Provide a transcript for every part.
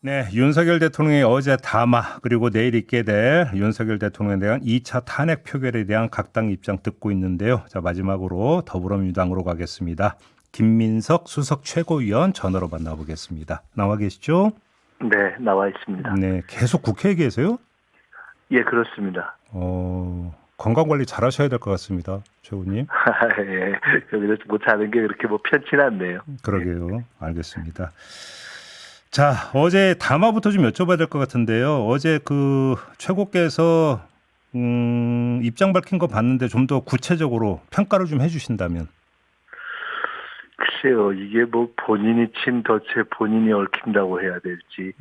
네, 윤석열 대통령이 어제 담화 그리고 내일 있게 될 윤석열 대통령에 대한 2차 탄핵 표결에 대한 각 당 입장 듣고 있는데요. 자, 마지막으로 더불어민주당으로 가겠습니다. 김민석 수석 최고위원 전화로 만나보겠습니다. 나와 계시죠? 네, 나와 있습니다. 네, 계속 국회에 계세요? 예, 그렇습니다. 건강 관리 잘 하셔야 될 것 같습니다. 최고님. 예, 여기서 못 하는 게 그렇게 뭐 편치 않네요. 그러게요. 알겠습니다. 자, 어제 담화부터 좀 여쭤봐야 될 것 같은데요. 어제 그 최고께서 입장 밝힌 거 봤는데 좀 더 구체적으로 평가를 좀 해주신다면. 글쎄요, 이게 뭐 본인이 친 덫에 본인이 얽힌다고 해야 될지.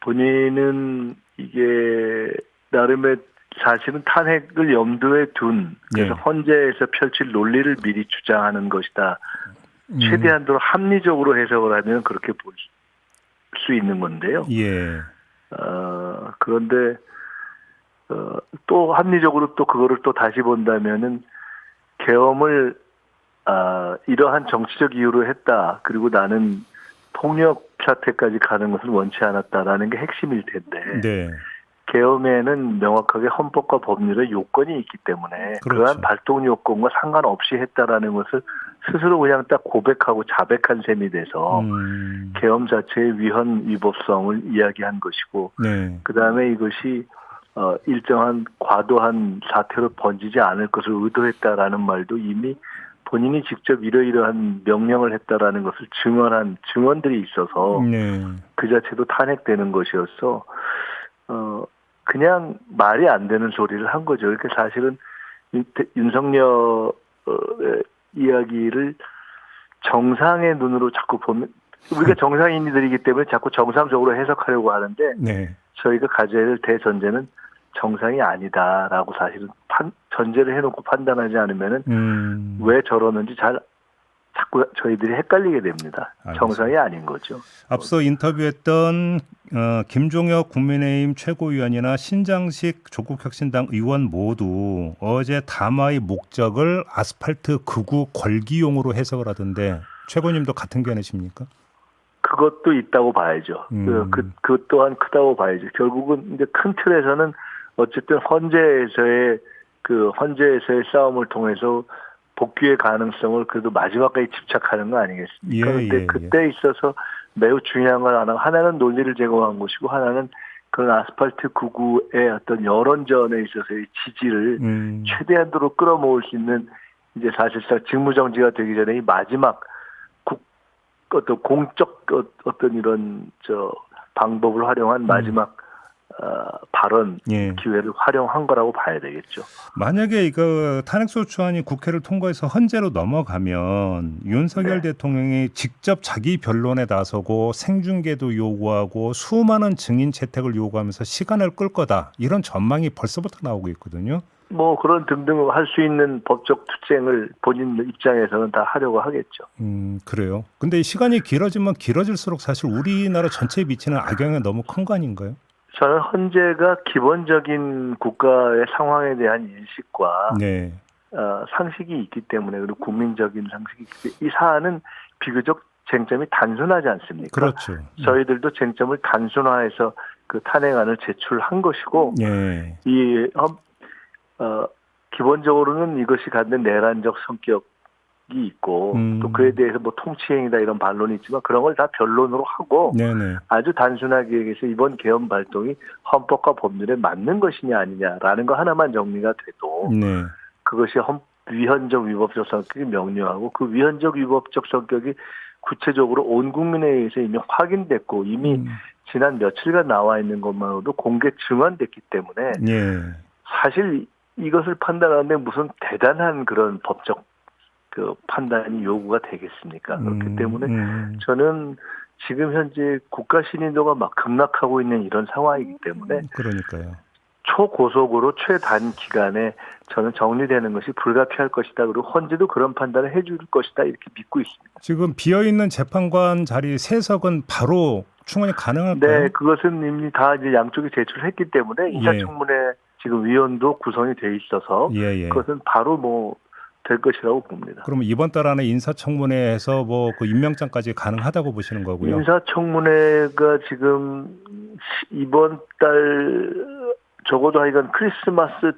본인은 이게 나름의 사실은 탄핵을 염두에 둔 그래서 예. 헌재에서 펼칠 논리를 미리 주장하는 것이다. 최대한도로 합리적으로 해석을 하면 그렇게 볼 수 있는 건데요. 예. 그런데 또 합리적으로 또 그거를 또 다시 본다면은 계엄을 이러한 정치적 이유로 했다. 그리고 나는 폭력 사태까지 가는 것을 원치 않았다라는 게 핵심일 텐데 네. 계엄에는 명확하게 헌법과 법률의 요건이 있기 때문에 그렇죠. 그러한 발동 요건과 상관없이 했다라는 것을 스스로 그냥 딱 고백하고 자백한 셈이 돼서 계엄 자체의 위헌 위법성을 이야기한 것이고 네. 그다음에 이것이 일정한 과도한 사태로 번지지 않을 것을 의도했다라는 말도 이미 본인이 직접 이러이러한 명령을 했다라는 것을 증언한 증언들이 있어서 네. 그 자체도 탄핵되는 것이어서 그냥 말이 안 되는 소리를 한 거죠. 이렇게 사실은 윤석열의 이야기를 정상의 눈으로 자꾸 보면 우리가 정상인들이기 때문에 자꾸 정상적으로 해석하려고 하는데 네. 저희가 가져야 될 대전제는 정상이 아니다라고 사실은 전제를 해놓고 판단하지 않으면은 왜 저러는지 자꾸 저희들이 헷갈리게 됩니다. 알겠습니다. 정상이 아닌 거죠. 앞서 인터뷰했던 김종혁 국민의힘 최고위원이나 신장식 조국혁신당 의원 모두 어제 담화의 목적을 아스팔트 극우 걸기용으로 해석을 하던데 최고님도 같은 견해십니까? 그것도 있다고 봐야죠. 그 또한 크다고 봐야죠. 결국은 이제 큰 틀에서는 어쨌든 헌재에서의 싸움을 통해서 복귀의 가능성을 그래도 마지막까지 집착하는 거 아니겠습니까? 그런데 그때 있어서 매우 중요한 건 하나는 논리를 제공한 것이고 하나는 그런 아스팔트 극우의 어떤 여론전에 있어서의 지지를 최대한도로 끌어모을 수 있는 이제 사실상 직무정지가 되기 전에 이 마지막 어떤 공적 어떤 이런 방법을 활용한 마지막 발언 기회를 활용한 거라고 봐야 되겠죠. 만약에 이거 탄핵소추안이 국회를 통과해서 헌재로 넘어가면 윤석열 대통령이 직접 자기 변론에 나서고 생중계도 요구하고 수많은 증인 채택을 요구하면서 시간을 끌 거다. 이런 전망이 벌써부터 나오고 있거든요. 뭐 그런 등등 할 수 있는 법적 투쟁을 본인 입장에서는 다 하려고 하겠죠. 그래요. 근데 시간이 길어지면 길어질수록 사실 우리나라 전체에 미치는 악영향이 너무 큰 거 아닌가요? 저는 헌재가 기본적인 국가의 상황에 대한 인식과 상식이 있기 때문에 그리고 국민적인 상식이 있기 때문에 이 사안은 비교적 쟁점이 단순하지 않습니까? 그렇죠. 저희들도 쟁점을 단순화해서 그 탄핵안을 제출한 것이고 기본적으로는 이것이 갖는 내란적 성격이 있고 또 그에 대해서 뭐 통치행위다 이런 반론이 있지만 그런 걸 다 변론으로 하고 아주 단순하게 얘기해서 이번 계엄 발동이 헌법과 법률에 맞는 것이냐 아니냐라는 거 하나만 정리가 돼도 그것이 위헌적 위법적 성격이 명료하고 그 위헌적 위법적 성격이 구체적으로 온 국민에 의해서 이미 확인됐고 이미 지난 며칠간 나와 있는 것만으로도 공개 증언됐기 때문에 사실 이것을 판단하는데 무슨 대단한 그런 법적 판단이 요구가 되겠습니까? 그렇기 때문에 저는 지금 현재 국가 신인도가 막 급락하고 있는 이런 상황이기 때문에 그러니까요. 초고속으로 최단 기간에 저는 정리되는 것이 불가피할 것이다. 그리고 헌재도 그런 판단을 해줄 것이다. 이렇게 믿고 있습니다. 지금 비어있는 재판관 자리 3석은 바로 충원이 가능할까요? 네, 그것은 이미 다 이제 양쪽이 제출했기 때문에 인사청문회 지금 위원도 구성이 돼 있어서 그것은 바로 뭐 될 것이라고 봅니다. 그러면 이번 달 안에 인사청문회에서 뭐 그 임명장까지 가능하다고 보시는 거고요? 인사청문회가 지금 이번 달 적어도 하여간 크리스마스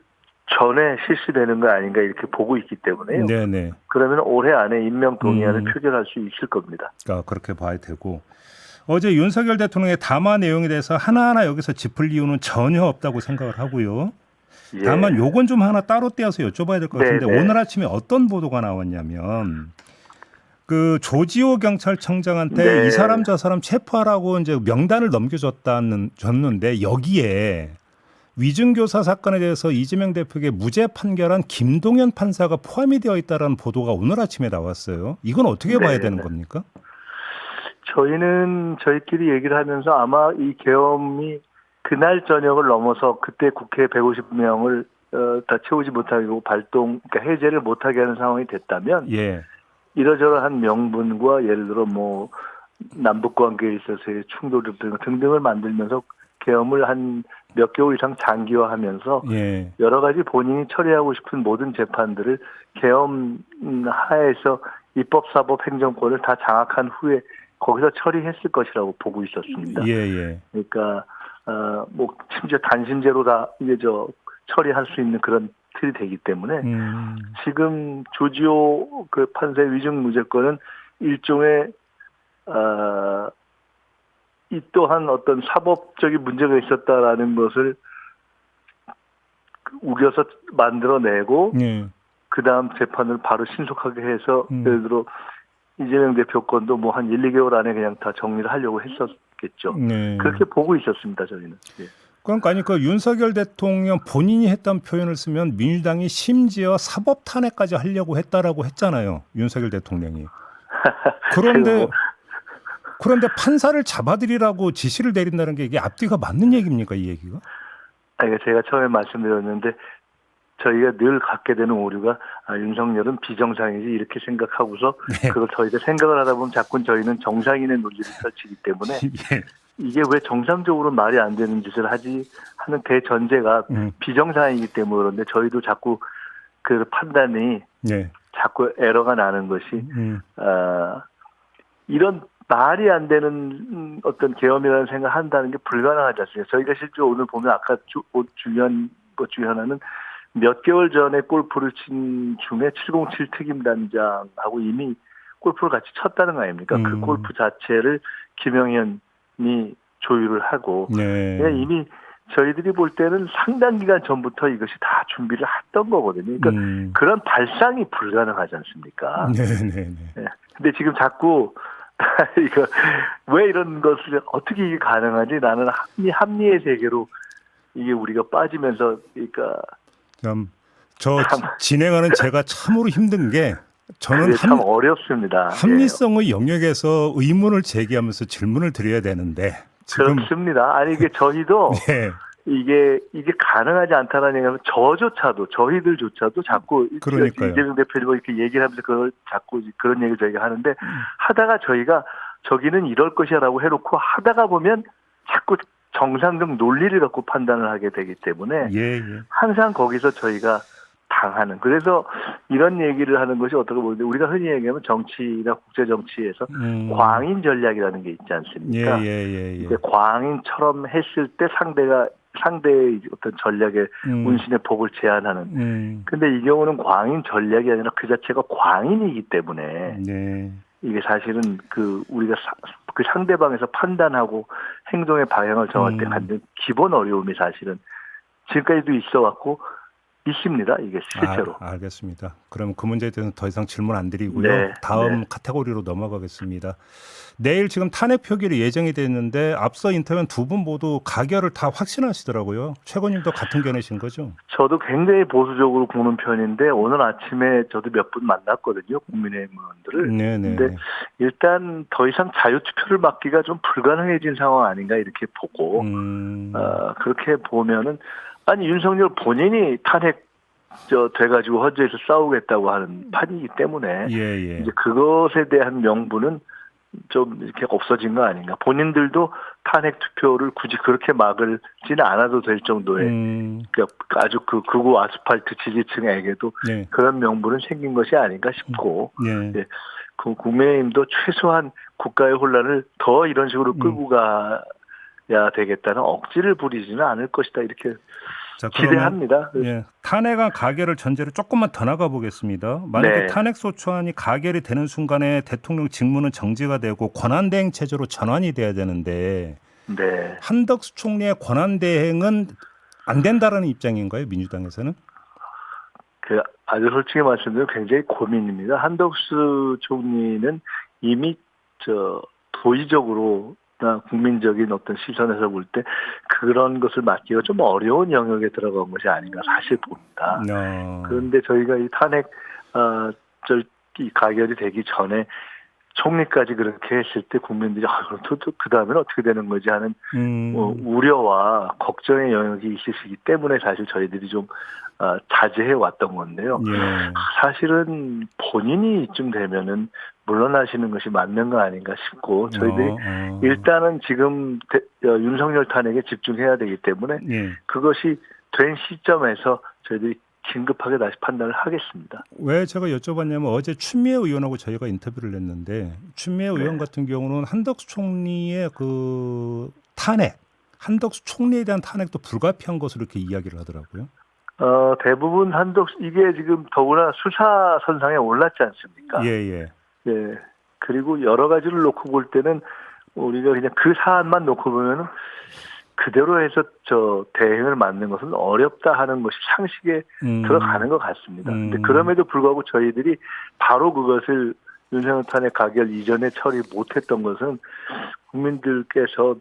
전에 실시되는 거 아닌가 이렇게 보고 있기 때문에요. 네네. 그러면 올해 안에 임명 동의안을 표결할 수 있을 겁니다. 그러니까 그렇게 봐야 되고 어제 윤석열 대통령의 담화 내용에 대해서 하나하나 여기서 짚을 이유는 전혀 없다고 생각을 하고요. 예. 다만 요건 좀 하나 따로 떼어서 여쭤봐야 될 것 같은데 네네. 오늘 아침에 어떤 보도가 나왔냐면 그 조지호 경찰청장한테 네. 이 사람 저 사람 체포하라고 이제 명단을 줬는데 여기에 위증교사 사건에 대해서 이재명 대표에게 무죄 판결한 김동연 판사가 포함이 되어 있다는 보도가 오늘 아침에 나왔어요. 이건 어떻게 봐야 네네. 되는 겁니까? 저희는 저희끼리 얘기를 하면서 아마 이 계엄이 그날 저녁을 넘어서 그때 국회 150명을 다 채우지 못하고 그러니까 해제를 못하게 하는 상황이 됐다면 예. 이러저러한 명분과 예를 들어 뭐 남북 관계에 있어서의 충돌 등등을 만들면서 계엄을 한 몇 개월 이상 장기화하면서 예. 여러 가지 본인이 처리하고 싶은 모든 재판들을 계엄 하에서 입법사법 행정권을 다 장악한 후에 거기서 처리했을 것이라고 보고 있었습니다. 예. 그러니까 뭐 심지어 단신제로 다 이제 처리할 수 있는 그런 틀이 되기 때문에 지금 조지호 그 판사의 위증무죄권은 일종의 이 또한 어떤 사법적인 문제가 있었다라는 것을 우겨서 만들어내고 그 다음 재판을 바로 신속하게 해서 예를 들어 이재명 대표 건도 뭐 한 1, 2개월 안에 그냥 다 정리를 하려고 했었겠죠. 그렇게 보고 있었습니다, 저희는. 예. 그러니까 아니 그 윤석열 대통령 본인이 했던 표현을 쓰면 민주당이 심지어 사법 탄핵까지 하려고 했다라고 했잖아요. 윤석열 대통령이. 그런데 판사를 잡아들이라고 지시를 내린다는 게 이게 앞뒤가 맞는 얘기입니까, 이 얘기가? 아니, 제가 처음에 말씀드렸는데 저희가 늘 갖게 되는 오류가 윤석열은 비정상이지 이렇게 생각하고서 그걸 저희가 생각을 하다 보면 자꾸 저희는 정상인의 논리를 펼치기 때문에 예. 이게 왜 정상적으로 말이 안 되는 짓을 하지 하는 대전제가 비정상이기 때문에 그런데 저희도 자꾸 그 판단이 자꾸 에러가 나는 것이 이런 말이 안 되는 어떤 계엄이라는 생각을 한다는 게 불가능하지 않습니까? 저희가 실제 오늘 보면 아까 중요한 것 중에 하나는 몇 개월 전에 골프를 친 중에 707 특임단장하고 이미 골프를 같이 쳤다는 거 아닙니까? 그 골프 자체를 김영현이 조율을 하고 이미 저희들이 볼 때는 상당 기간 전부터 이것이 다 준비를 했던 거거든요. 그러니까 그런 발상이 불가능하지 않습니까? 네. 근데 지금 자꾸 이거 왜 이런 것을 어떻게 이게 가능하지? 나는 합리의 세계로 이게 우리가 빠지면서 그러니까 진행하는 제가 참으로 힘든 게 저는 참 어렵습니다. 합리성의 영역에서 의문을 제기하면서 질문을 드려야 되는데 지금 그렇습니다. 아니 이게 저희도 이게 가능하지 않다는 얘기하면 저희들조차도 자꾸 이재명 대표님 이렇게 얘기를 하면서 그걸 자꾸 그런 얘기를 저희가 하는데 하다가 저희가 저기는 이럴 것이라고 해놓고 하다가 보면 자꾸 정상적 논리를 갖고 판단을 하게 되기 때문에 항상 거기서 저희가 당하는 그래서 이런 얘기를 하는 것이 어떻게 보는데 우리가 흔히 얘기하면 정치나 국제 정치에서 광인 전략이라는 게 있지 않습니까? 이제 광인처럼 했을 때 상대의 어떤 전략의 운신의 폭을 제한하는. 근데 이 경우는 광인 전략이 아니라 그 자체가 광인이기 때문에 이게 사실은 우리가 그 상대방에서 판단하고 행동의 방향을 정할 때 갖는 기본 어려움이 사실은 지금까지도 있어왔고 있습니다. 이게 실제로. 알겠습니다. 그럼 그 문제에 대해서는 더 이상 질문 안 드리고요. 다음 카테고리로 넘어가겠습니다. 내일 지금 탄핵 표결이 예정이 돼 있는데 앞서 인터뷰한 두 분 모두 가결을 다 확신하시더라고요. 최고님도 같은 견해신 거죠? 저도 굉장히 보수적으로 보는 편인데 오늘 아침에 저도 몇 분 만났거든요. 국민의힘 의원들을. 근데 일단 더 이상 자유투표를 막기가 좀 불가능해진 상황 아닌가 이렇게 보고 그렇게 보면은 아니 윤석열 본인이 탄핵 돼가지고 헌재에서 싸우겠다고 하는 판이기 때문에 이제 그것에 대한 명분은 좀 이렇게 없어진 거 아닌가. 본인들도 탄핵 투표를 굳이 그렇게 막을지는 않아도 될 정도의 그러니까 아주 그 극우 아스팔트 지지층에게도 네. 그런 명분은 생긴 것이 아닌가 싶고 네. 예, 그 국민의힘도 최소한 국가의 혼란을 더 이런 식으로 끌고 가야 되겠다는 억지를 부리지는 않을 것이다 이렇게 자, 기대합니다. 예, 탄핵안 가결을 전제로 조금만 더 나가 보겠습니다. 만약에 네. 탄핵 소추안이 가결이 되는 순간에 대통령 직무는 정지가 되고 권한대행 체제로 전환이 돼야 되는데 네. 한덕수 총리의 권한대행은 안 된다라는 입장인가요, 민주당에서는? 그 아주 솔직히 말씀드리면 굉장히 고민입니다. 한덕수 총리는 이미 도의적으로 국민적인 어떤 시선에서 볼 때 그런 것을 맡기가 좀 어려운 영역에 들어간 것이 아닌가 사실 봅니다. 그런데 저희가 이 탄핵 이 가결이 되기 전에 총리까지 그렇게 했을 때 국민들이 그 다음에는 어떻게 되는 거지 하는 우려와 걱정의 영역이 있으시기 때문에 사실 저희들이 좀 자제해 왔던 건데요. 예. 사실은 본인이 이쯤 되면은 물러나시는 것이 맞는 거 아닌가 싶고 저희들이 일단은 지금 윤석열 탄핵에 집중해야 되기 때문에 예. 그것이 된 시점에서 저희들이 긴급하게 다시 판단을 하겠습니다. 왜 제가 여쭤봤냐면 어제 추미애 의원하고 저희가 인터뷰를 했는데 추미애 의원 같은 경우는 한덕수 총리의 그 탄핵, 한덕수 총리에 대한 탄핵도 불가피한 것으로 이렇게 이야기를 하더라고요. 대부분 한덕수 이게 지금 더구나 수사 선상에 올랐지 않습니까? 예. 예. 그리고 여러 가지를 놓고 볼 때는 우리가 그냥 그 사안만 놓고 보면은 그대로 해서 대행을 맡는 것은 어렵다 하는 것이 상식에 들어가는 것 같습니다. 근데 그럼에도 불구하고 저희들이 바로 그것을 윤석열 탄핵 가결 이전에 처리 못했던 것은 국민들께서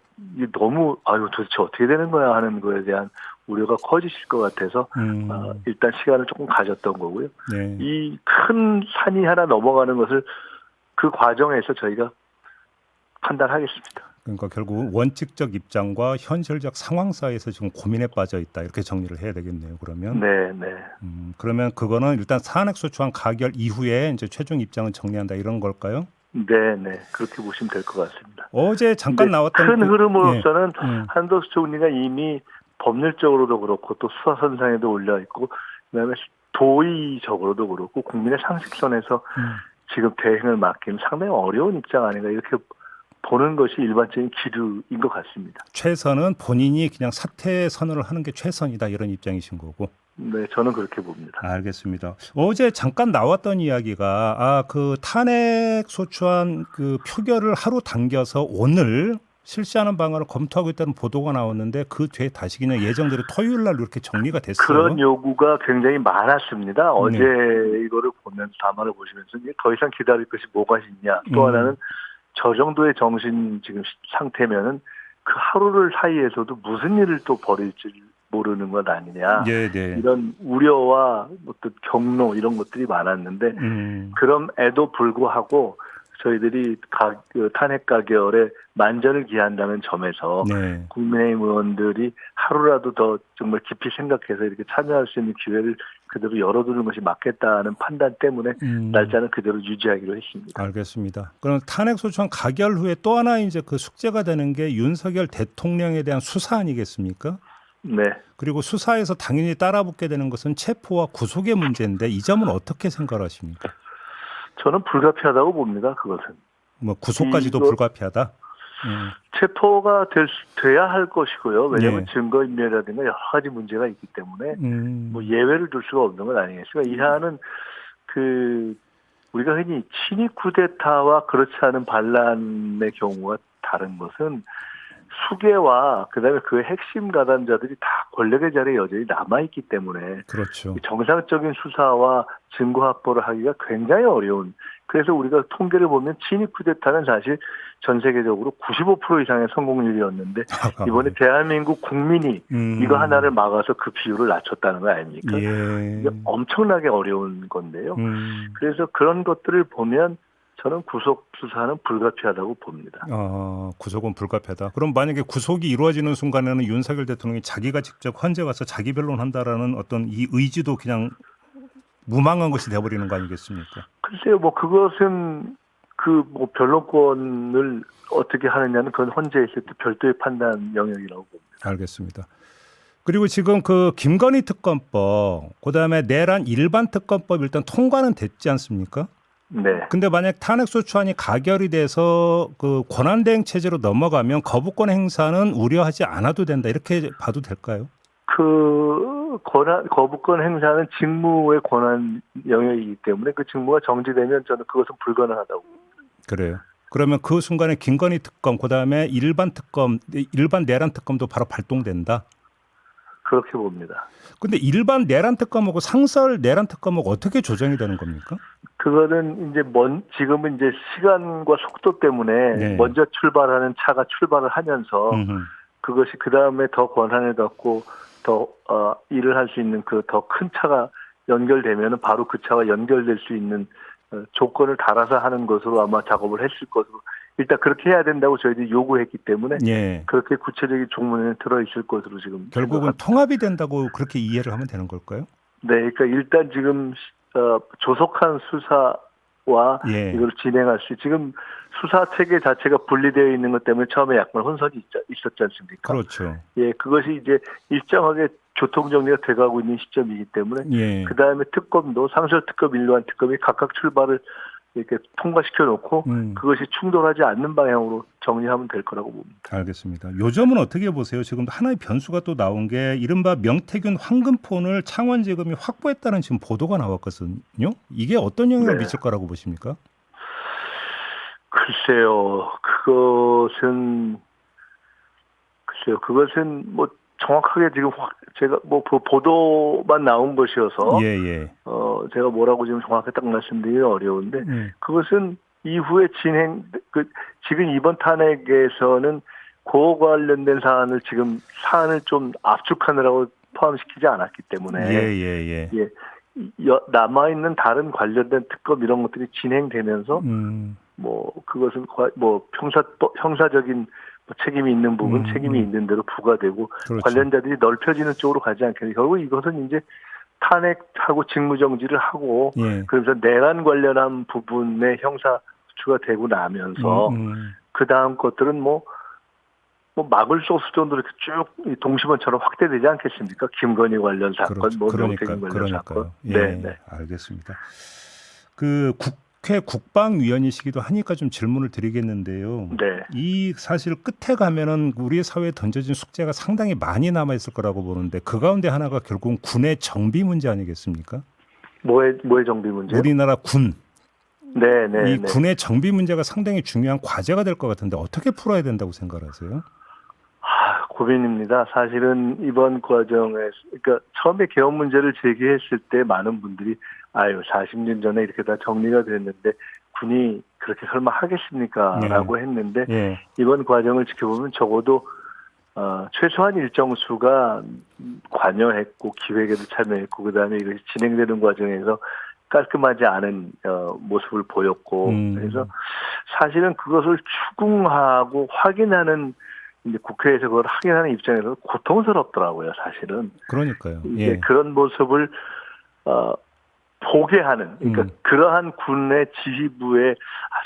너무 도대체 어떻게 되는 거야 하는 거에 대한 우려가 커지실 것 같아서 일단 시간을 조금 가졌던 거고요. 네. 이 큰 산이 하나 넘어가는 것을 그 과정에서 저희가 판단하겠습니다. 그러니까 결국 원칙적 입장과 현실적 상황 사이에서 지금 고민에 빠져 있다 이렇게 정리를 해야 되겠네요. 그러면 네. 그러면 그거는 일단 탄핵소추안 가결 이후에 이제 최종 입장을 정리한다 이런 걸까요? 네, 그렇게 보시면 될 것 같습니다. 어제 잠깐 나왔던 큰 흐름으로서는 한덕수 총리가 이미 법률적으로도 그렇고 또 수사선상에도 올려 있고 그다음에 도의적으로도 그렇고 국민의 상식선에서 지금 대행을 맡기는 상당히 어려운 입장 아닌가 이렇게 보는 것이 일반적인 기류인 것 같습니다. 최선은 본인이 그냥 사퇴 선언을 하는 게 최선이다 이런 입장이신 거고. 네, 저는 그렇게 봅니다. 알겠습니다. 어제 잠깐 나왔던 이야기가 그 탄핵 소추안 그 표결을 하루 당겨서 오늘 실시하는 방안을 검토하고 있다는 보도가 나왔는데 그 뒤에 다시 그냥 예정대로 토요일 날 이렇게 정리가 됐어요. 그런 요구가 굉장히 많았습니다. 어제 이거를 보면서 담화를 보시면서 더 이상 기다릴 것이 뭐가 있냐. 또 하나는 저 정도의 정신 지금 상태면은 그 하루를 사이에서도 무슨 일을 또 벌일지 모르는 것 아니냐. 네. 이런 우려와 어떤 경로 이런 것들이 많았는데 그럼에도 불구하고 저희들이 탄핵 가결에 만전을 기한다는 점에서 국민의힘 의원들이 하루라도 더 정말 깊이 생각해서 이렇게 참여할 수 있는 기회를 그대로 열어두는 것이 맞겠다는 판단 때문에 날짜는 그대로 유지하기로 했습니다. 알겠습니다. 그럼 탄핵 소추안 가결 후에 또 하나 이제 그 숙제가 되는 게 윤석열 대통령에 대한 수사 아니겠습니까? 네. 그리고 수사에서 당연히 따라붙게 되는 것은 체포와 구속의 문제인데 이 점은 어떻게 생각하십니까? 저는 불가피하다고 봅니다. 그것은. 뭐 구속까지도 불가피하다? 체포가 돼야 할 것이고요. 왜냐하면 증거인멸이라든가 여러 가지 문제가 있기 때문에 뭐 예외를 둘 수가 없는 건 아니겠습니까? 이 사안은 우리가 흔히 친위 쿠데타와 그렇지 않은 반란의 경우가 다른 것은 수괴와 그다음에 그 핵심 가담자들이 다 권력의 자리에 여전히 남아있기 때문에 그렇죠. 정상적인 수사와 증거 확보를 하기가 굉장히 어려운. 그래서 우리가 통계를 보면 친위 쿠데타는 사실 전 세계적으로 95% 이상의 성공률이었는데 이번에 대한민국 국민이 이거 하나를 막아서 그 비율을 낮췄다는 거 아닙니까? 이게 엄청나게 어려운 건데요. 그래서 그런 것들을 보면 저는 구속 수사는 불가피하다고 봅니다. 구속은 불가피하다. 그럼 만약에 구속이 이루어지는 순간에는 윤석열 대통령이 자기가 직접 헌재 가서 자기 변론한다라는 어떤 이 의지도 그냥 무망한 것이 돼버리는 거 아니겠습니까? 글쎄요, 뭐 그것은 그 뭐 변론권을 어떻게 하느냐는 그건 헌재에 있을 때 별도의 판단 영역이라고 봅니다. 알겠습니다. 그리고 지금 그 김건희 특검법, 그다음에 내란 일반 특검법 일단 통과는 됐지 않습니까? 네. 근데 만약 탄핵소추안이 가결이 돼서 그 권한대행 체제로 넘어가면 거부권 행사는 우려하지 않아도 된다 이렇게 봐도 될까요? 그 거부권 행사는 직무의 권한 영역이기 때문에 그 직무가 정지되면 저는 그것은 불가능하다고. 그래요. 그러면 그 순간에 김건희 특검, 그다음에 일반 특검, 일반 내란 특검도 바로 발동된다. 그렇게 봅니다. 근데 일반 내란 특검하고 상설 내란 특검하고 어떻게 조정이 되는 겁니까? 그거는 이제 지금은 이제 시간과 속도 때문에 네. 먼저 출발하는 차가 출발을 하면서 그것이 그 다음에 더 권한을 갖고 더 일을 할 수 있는 그 더 큰 차가 연결되면은 바로 그 차와 연결될 수 있는 조건을 달아서 하는 것으로 아마 작업을 했을 것으로 일단 그렇게 해야 된다고 저희들이 요구했기 때문에 예. 그렇게 구체적인 종문에 들어 있을 것으로 지금 결국은 생각합니다. 통합이 된다고 그렇게 이해를 하면 되는 걸까요? 네, 그러니까 일단 지금 조속한 수사와 예. 이걸 진행할 수 지금 수사 체계 자체가 분리되어 있는 것 때문에 처음에 약간 혼선이 있었지 않습니까? 그렇죠. 예, 그것이 이제 일정하게 교통 정리가 돼가고 있는 시점이기 때문에 예. 그 다음에 특검도 상설 특검, 일반 특검이 각각 출발을 이렇게 통과시켜 놓고 그것이 충돌하지 않는 방향으로 정리하면 될 거라고 봅니다. 알겠습니다. 요점은 어떻게 보세요? 지금 하나의 변수가 또 나온 게 이른바 명태균 황금폰을 창원지검이 확보했다는 지금 보도가 나왔거든요. 이게 어떤 영향을 네. 미칠 거라고 보십니까? 글쎄요, 그것은 뭐 정확하게 지금 제가 뭐 보도만 나온 것이어서 예. 제가 뭐라고 지금 정확하게 딱 말씀드리기 어려운데 그것은 이후에 지금 이번 탄핵에서는 그 관련된 사안을 좀 압축하느라고 포함시키지 않았기 때문에 예. 남아 있는 다른 관련된 특검 이런 것들이 진행되면서 뭐 그것은 뭐 형사적인 책임이 있는 부분, 책임이 있는 대로 부과되고 그렇죠. 관련자들이 넓혀지는 쪽으로 가지 않겠냐. 결국 이것은 이제 탄핵하고 직무정지를 하고 그러면서 내란 관련한 부분의 형사 수가 되고 나면서 그 다음 것들은 뭐 막을 수 없을 정도로 이렇게 쭉 동심원처럼 확대되지 않겠습니까? 김건희 관련 사건, 명태균 관련 사건. 네. 알겠습니다. 그 국회 국방위원이시기도 하니까 좀 질문을 드리겠는데요. 네. 이 사실 끝에 가면은 우리 사회에 던져진 숙제가 상당히 많이 남아 있을 거라고 보는데 그 가운데 하나가 결국은 군의 정비 문제 아니겠습니까? 뭐의 정비 문제? 우리나라 군. 네. 이 군의 정비 문제가 상당히 중요한 과제가 될 것 같은데 어떻게 풀어야 된다고 생각하세요? 고민입니다. 사실은 이번 과정에서, 그러니까 처음에 개헌 문제를 제기했을 때 많은 분들이 40년 전에 이렇게 다 정리가 됐는데 군이 그렇게 설마 하겠습니까? 라고 했는데 이번 과정을 지켜보면 적어도 최소한 일정 수가 관여했고 기획에도 참여했고 그다음에 이것이 진행되는 과정에서 깔끔하지 않은 모습을 보였고 그래서 사실은 그것을 추궁하고 확인하는 이제 국회에서 그걸 확인하는 입장에서 고통스럽더라고요, 사실은. 그러니까요. 이제 그런 모습을 보게 하는, 그러니까 그러한 군의 지휘부에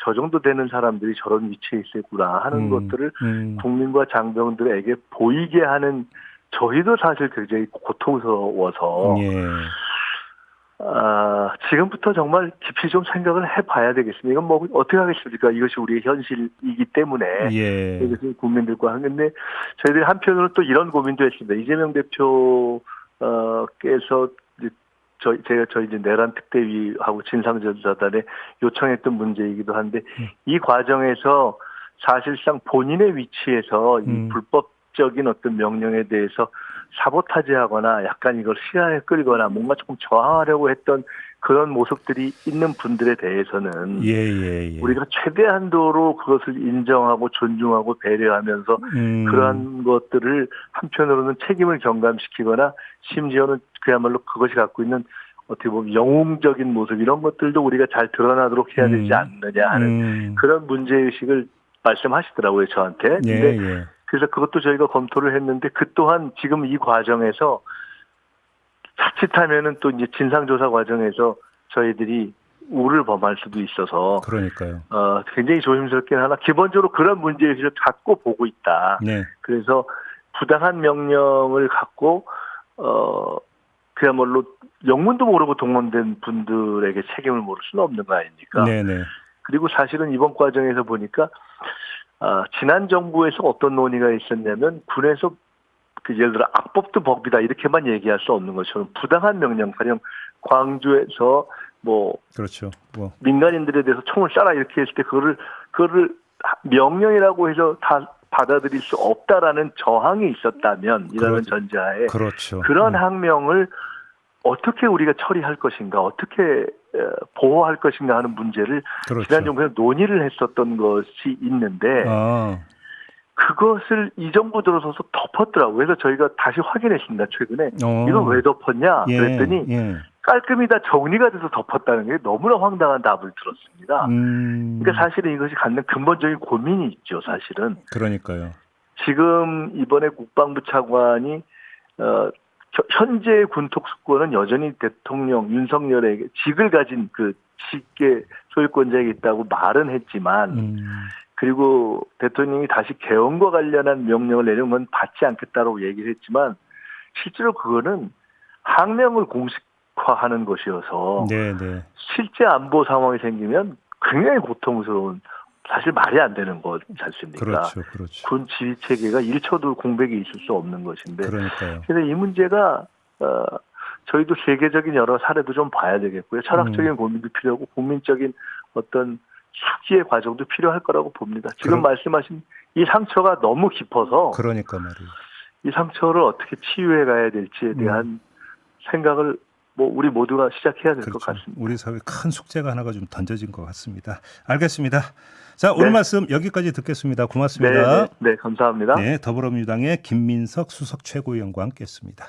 저 정도 되는 사람들이 저런 위치에 있었구나 하는 것들을 국민과 장병들에게 보이게 하는 저희도 사실 굉장히 고통스러워서 지금부터 정말 깊이 좀 생각을 해봐야 되겠습니다. 이건 뭐 어떻게 하겠습니까? 이것이 우리의 현실이기 때문에 이것을 국민들과 하는데 저희들이 한편으로 또 이런 고민도 했습니다. 이재명 대표께서 저희 이제 내란 특대위하고 진상조사단에 요청했던 문제이기도 한데 이 과정에서 사실상 본인의 위치에서 이 불법적인 어떤 명령에 대해서 사보타지하거나 약간 이걸 시간에 끌거나 뭔가 조금 저항하려고 했던 그런 모습들이 있는 분들에 대해서는 우리가 최대한도로 그것을 인정하고 존중하고 배려하면서 그러한 것들을 한편으로는 책임을 경감시키거나 심지어는 그야말로 그것이 갖고 있는 어떻게 보면 영웅적인 모습 이런 것들도 우리가 잘 드러나도록 해야 되지 않느냐 하는 그런 문제의식을 말씀하시더라고요, 저한테. 근데 그래서 그것도 저희가 검토를 했는데 그 또한 지금 이 과정에서 자칫하면은 또 이제 진상조사 과정에서 저희들이 우를 범할 수도 있어서 그러니까요. 굉장히 조심스럽긴 하나 기본적으로 그런 문제의식을 갖고 보고 있다. 네. 그래서 부당한 명령을 갖고 그야말로 영문도 모르고 동원된 분들에게 책임을 물을 수는 없는 거 아닙니까? 네네. 그리고 사실은 이번 과정에서 보니까 지난 정부에서 어떤 논의가 있었냐면 군에서 예를 들어 악법도 법이다 이렇게만 얘기할 수 없는 것처럼 부당한 명령, 가령 광주에서 그렇죠. 민간인들에 대해서 총을 쏴라 이렇게 했을 때 그거를 명령이라고 해서 다 받아들일 수 없다라는 저항이 있었다면 이라는 전제하에 그렇죠. 그런 항명을 어떻게 우리가 처리할 것인가, 어떻게 보호할 것인가 하는 문제를 그렇죠. 지난 정부에서 논의를 했었던 것이 있는데 그것을 이 정부 들어서서 덮었더라고요. 그래서 저희가 다시 확인했습니다. 최근에. 이걸 왜 덮었냐 그랬더니 깔끔히 다 정리가 돼서 덮었다는 게 너무나 황당한 답을 들었습니다. 그러니까 사실은 이것이 갖는 근본적인 고민이 있죠. 사실은. 그러니까요. 지금 이번에 국방부 차관이 현재 군특수권은 여전히 대통령 윤석열에게 직을 가진 그 직계 소유권자에게 있다고 말은 했지만 그리고 대통령이 다시 개헌과 관련한 명령을 내리는 건 받지 않겠다고 얘기를 했지만 실제로 그거는 항명을 공식화하는 것이어서 실제 안보 상황이 생기면 굉장히 고통스러운 사실 말이 안 되는 거지 않습니까? 그렇죠. 군 지휘 체계가 1초도 공백이 있을 수 없는 것인데. 그러니까요. 그래서 이 문제가 저희도 세계적인 여러 사례도 좀 봐야 되겠고요. 철학적인 고민도 필요하고 국민적인 어떤 수기의 과정도 필요할 거라고 봅니다. 지금 말씀하신 이 상처가 너무 깊어서 그러니까 말이에요. 이 상처를 어떻게 치유해 가야 될지에 대한 생각을 우리 모두가 시작해야 될 것 같습니다. 우리 사회에 큰 숙제가 하나가 좀 던져진 것 같습니다. 알겠습니다. 자, 오늘 말씀 여기까지 듣겠습니다. 고맙습니다. 네, 감사합니다. 네, 더불어민주당의 김민석 수석 최고위원과 함께했습니다.